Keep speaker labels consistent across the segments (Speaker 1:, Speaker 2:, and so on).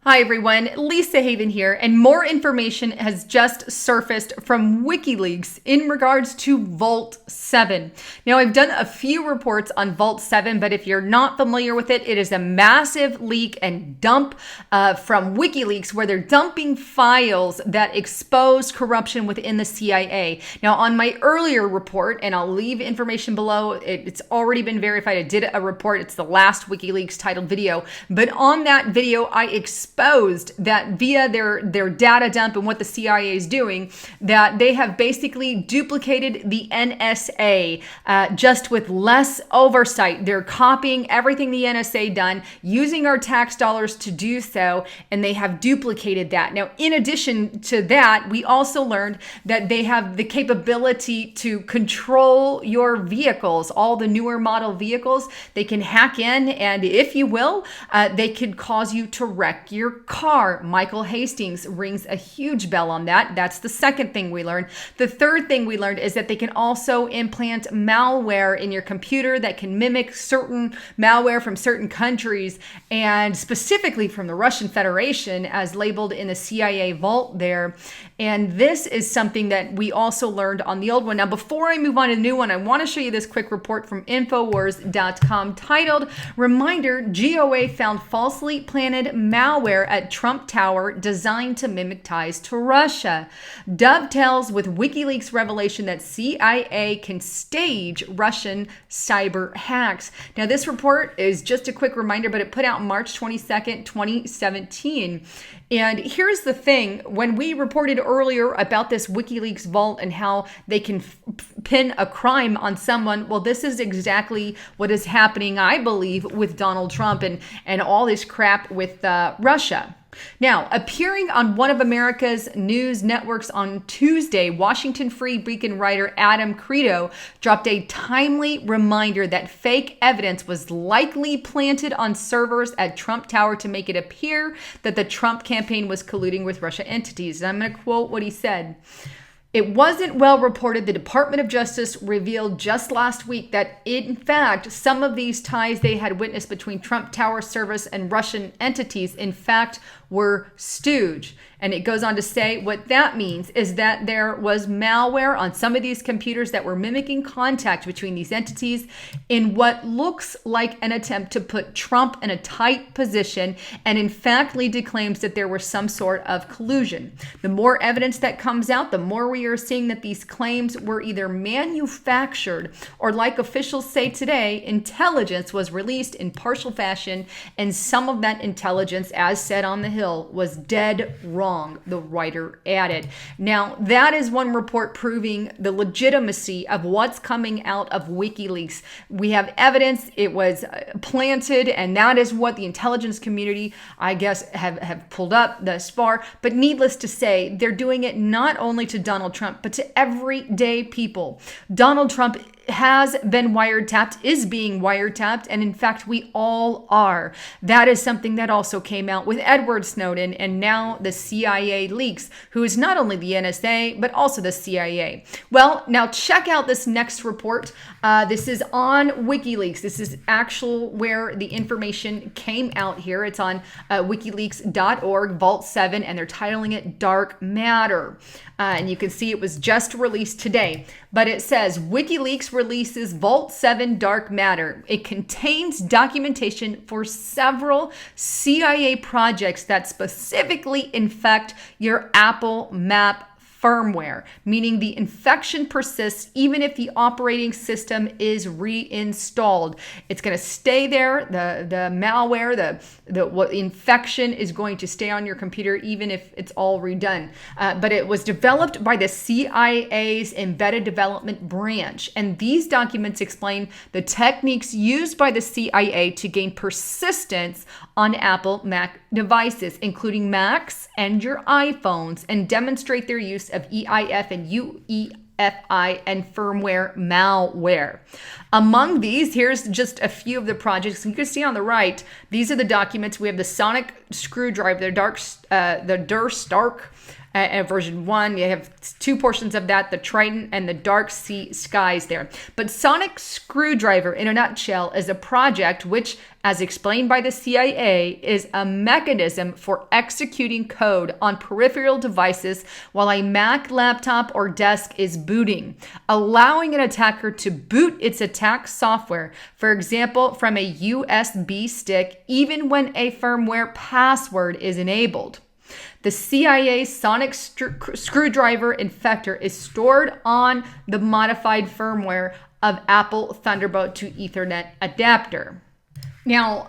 Speaker 1: Hi everyone, Lisa Haven here, and more information has just surfaced from Wikileaks in regards to Vault 7. Now, I've done a few reports on Vault 7, but if you're not familiar with it, it is a massive leak and dump from Wikileaks where they're dumping files that expose corruption within the CIA. Now, on my earlier report, and I'll leave information below, it's already been verified. I did a report. It's the last Wikileaks titled video, but on that video, I exposed that via their data dump and what the CIA is doing, that they have basically duplicated the NSA just with less oversight. They're copying everything the NSA done, using our tax dollars to do so, and they have duplicated that. Now, in addition to that, we also learned that they have the capability to control your vehicles, all the newer model vehicles. They can hack in, and if you will, they could cause you to wreck your car. Michael Hastings rings a huge bell on that. That's the second thing we learned. The third thing we learned is that they can also implant malware in your computer that can mimic certain malware from certain countries, and specifically from the Russian Federation as labeled in the CIA vault there. And this is something that we also learned on the old one. Now, before I move on to the new one, I want to show you this quick report from Infowars.com titled, Reminder, GOA found falsely planted malware at Trump Tower designed to mimic ties to Russia. Dovetails with WikiLeaks revelation that CIA can stage Russian cyber hacks. Now, this report is just a quick reminder, but it put out March 22nd, 2017. And here's the thing, when we reported earlier about this WikiLeaks vault and how they can pin a crime on someone, well, this is exactly what is happening, I believe, with Donald Trump and all this crap with Russia. Now, appearing on one of America's news networks on Tuesday, Washington Free Beacon writer Adam Credo dropped a timely reminder that fake evidence was likely planted on servers at Trump Tower to make it appear that the Trump campaign was colluding with Russia entities. And I'm going to quote what he said. It wasn't well reported. The Department of Justice revealed just last week that, in fact, some of these ties they had witnessed between Trump Tower service and Russian entities, in fact, were stooge. And it goes on to say what that means is that there was malware on some of these computers that were mimicking contact between these entities in what looks like an attempt to put Trump in a tight position, and in fact lead to claims that there was some sort of collusion. The more evidence that comes out, the more we are seeing that these claims were either manufactured or, like officials say today, intelligence was released in partial fashion, and some of that intelligence, as said on the Hill, was dead wrong, the writer added. Now, that is one report proving the legitimacy of what's coming out of WikiLeaks. We have evidence it was planted, and that is what the intelligence community, I guess, have pulled up thus far. But needless to say, they're doing it not only to Donald Trump, but to everyday people. Donald Trump has been wiretapped, is being wiretapped, and in fact, we all are. That is something that also came out with Edward Snowden, and now the CIA leaks, who is not only the NSA, but also the CIA. Well, now check out this next report. This is on WikiLeaks. This is actual where the information came out here. It's on wikileaks.org, Vault 7, and they're titling it Dark Matter. And you can see it was just released today. But it says, WikiLeaks releases Vault 7 Dark Matter. It contains documentation for several CIA projects that specifically infect your Apple Map firmware, meaning the infection persists even if the operating system is reinstalled. It's going to stay there. The malware, the infection is going to stay on your computer even if it's all redone. But it was developed by the CIA's embedded development branch, and these documents explain the techniques used by the CIA to gain persistence on Apple Mac devices, including Macs and your iPhones, and demonstrate their use of EIF and UEFI and firmware malware. Among these, here's just a few of the projects. You can see on the right, these are the documents. We have the sonic screwdriver, the Der Stark version 1. You have 2 portions of that, the Triton and the Dark Sea Skies there. But Sonic Screwdriver, in a nutshell, is a project which, as explained by the CIA, is a mechanism for executing code on peripheral devices while a Mac laptop or desk is booting, allowing an attacker to boot its attack software, for example, from a USB stick, even when a firmware password is enabled. The CIA's Sonic Screwdriver infector is stored on the modified firmware of Apple Thunderbolt to Ethernet adapter. Now,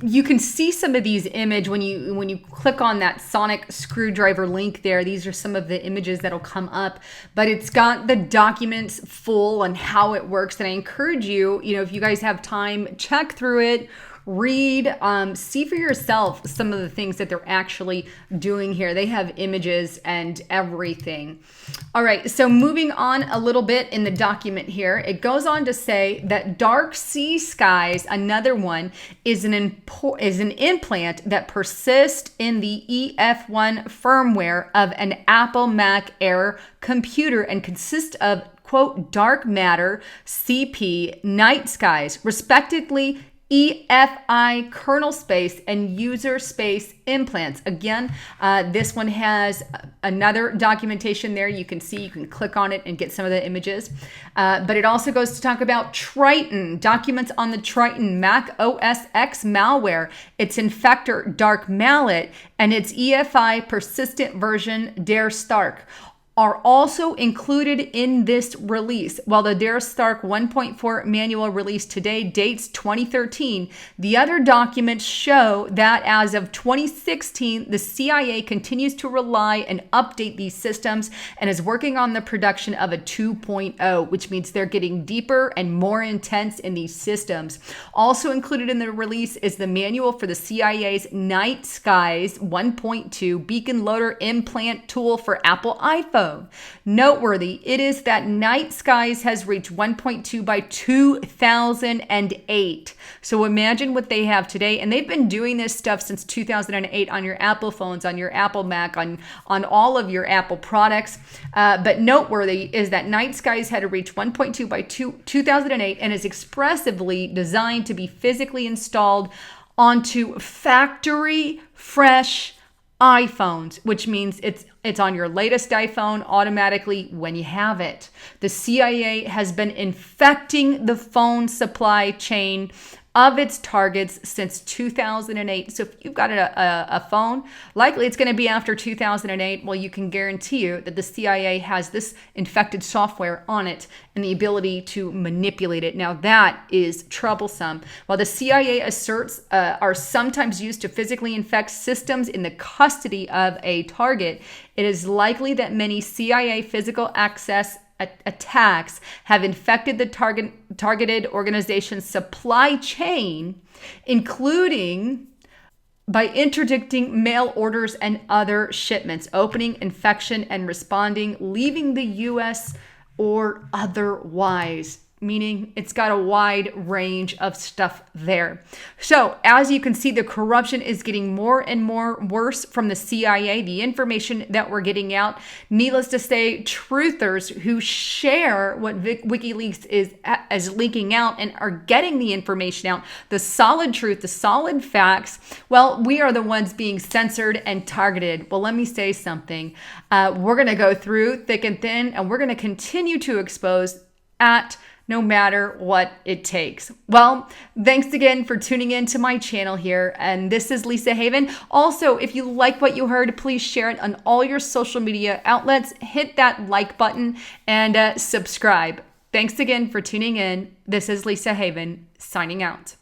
Speaker 1: you can see some of these images when you click on that Sonic Screwdriver link there. These are some of the images that'll come up, but it's got the documents full on how it works. And I encourage you, if you guys have time, check through it. Read, see for yourself some of the things that they're actually doing here. They have images and everything. All right, so moving on a little bit in the document here, it goes on to say that Dark Sea Skies, another one, is an implant that persists in the EF1 firmware of an Apple Mac Air computer and consists of, quote, dark matter, CP, night skies, respectively, EFI kernel space and user space implants. Again, this one has another documentation there. You can see, you can click on it and get some of the images. But it also goes to talk about Triton, documents on the Triton Mac OS X malware, its infector Dark Mallet, and its EFI persistent version Dare Stark are also included in this release. While the Dare Stark 1.4 manual release today dates 2013, the other documents show that as of 2016, the CIA continues to rely and update these systems and is working on the production of a 2.0, which means they're getting deeper and more intense in these systems. Also included in the release is the manual for the CIA's Night Skies 1.2 beacon loader implant tool for Apple iPhone. Noteworthy, it is that Night Skies has reached 1.2 by 2008. So imagine what they have today. And they've been doing this stuff since 2008 on your Apple phones, on your Apple Mac, on all of your Apple products. But noteworthy is that Night Skies had to reach 1.2 by 2008 and is expressively designed to be physically installed onto factory fresh iPhones, which means it's on your latest iPhone automatically when you have it. The CIA has been infecting the phone supply chain of its targets since 2008. So if you've got a phone, likely it's going to be after 2008. Well, you can guarantee you that the CIA has this infected software on it and the ability to manipulate it. Now that is troublesome. While the CIA asserts are sometimes used to physically infect systems in the custody of a target, it is likely that many CIA physical access attacks have infected the targeted organization's supply chain, including by interdicting mail orders and other shipments, opening, infection, and responding, leaving the U.S. or otherwise. Meaning it's got a wide range of stuff there. So as you can see, the corruption is getting more and more worse from the CIA, the information that we're getting out. Needless to say, truthers who share what Wikileaks is leaking out and are getting the information out, the solid truth, the solid facts, well, we are the ones being censored and targeted. Well, let me say something. We're going to go through thick and thin, and we're going to continue to expose no matter what it takes. Well, thanks again for tuning in to my channel here. And this is Lisa Haven. Also, if you like what you heard, please share it on all your social media outlets. Hit that like button and subscribe. Thanks again for tuning in. This is Lisa Haven signing out.